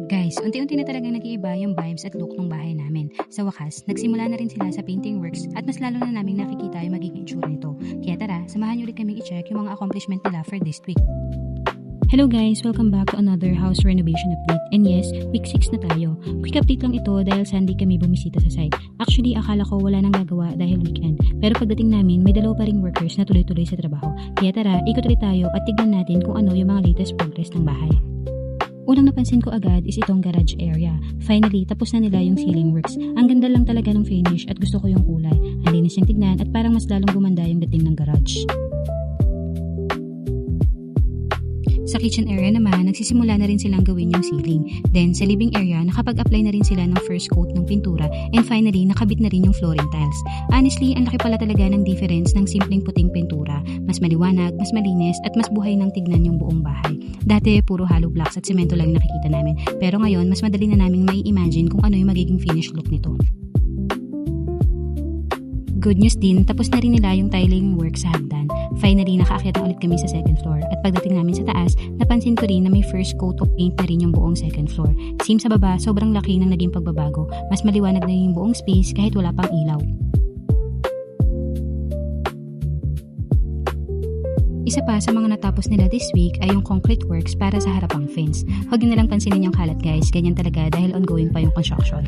Guys, unti-unti na talagang nag-iiba yung vibes at look ng bahay namin. Sa wakas, nagsimula na rin sila sa painting works at mas lalo na naming nakikita yung magiging itsura nito. Kaya tara, samahan nyo ulit kaming i-check yung mga accomplishment nila for this week. Hello guys! Welcome back to another house renovation update. And yes, week 6 na tayo. Quick update lang ito dahil Sunday kami bumisita sa site. Actually, akala ko wala nang gagawa dahil weekend. Pero pagdating namin, may dalawa pa ring workers na tuloy-tuloy sa trabaho. Kaya tara, ikot ulit tayo at tignan natin kung ano yung mga latest progress ng bahay. Unang napansin ko agad is itong garage area. Finally, tapos na nila yung ceiling works. Ang ganda lang talaga ng finish at gusto ko yung kulay. Ang linis niyang tignan at parang mas lalong gumanda yung dating ng garage. Sa kitchen area naman, nagsisimula na rin silang gawin yung ceiling. Then, sa living area, nakapag-apply na rin sila ng first coat ng pintura and finally, nakabit na rin yung flooring tiles. Honestly, ang laki pala talaga ng difference ng simpleng puting pintura. Mas maliwanag, mas malinis, at mas buhay ng tignan yung buong bahay. Dati, puro hollow blocks at semento lang yung nakikita namin. Pero ngayon, mas madali na naming mai-imagine kung ano yung magiging finish look nito. Good news din, tapos na rin nila yung tiling work sa hagdan. Finally, nakaakyat na ulit kami sa second floor. At pagdating namin sa taas, napansin ko rin na may first coat of paint na rin yung buong second floor. Same sa baba, sobrang laki ng naging pagbabago. Mas maliwanag na yung buong space kahit wala pang ilaw. Isa pa sa mga natapos nila this week ay yung concrete works para sa harapang fence. Huwag nyo nalang pansinin yung kalat guys, ganyan talaga dahil ongoing pa yung construction.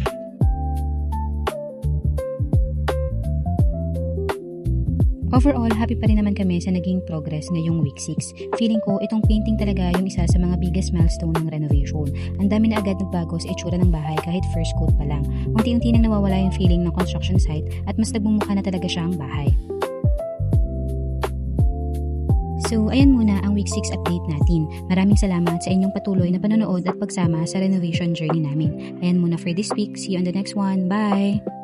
Overall, happy pa rin naman kami sa naging progress ngayong week 6. Feeling ko, itong painting talaga yung isa sa mga biggest milestone ng renovation. Ang dami na agad nagbago sa itsura ng bahay kahit first coat pa lang. Unti-unti nang nawawala yung feeling ng construction site at mas nagmumukha na talaga siyang bahay. So, ayan muna ang week 6 update natin. Maraming salamat sa inyong patuloy na panonood at pagsama sa renovation journey namin. Ayan muna for this week. See you on the next one. Bye!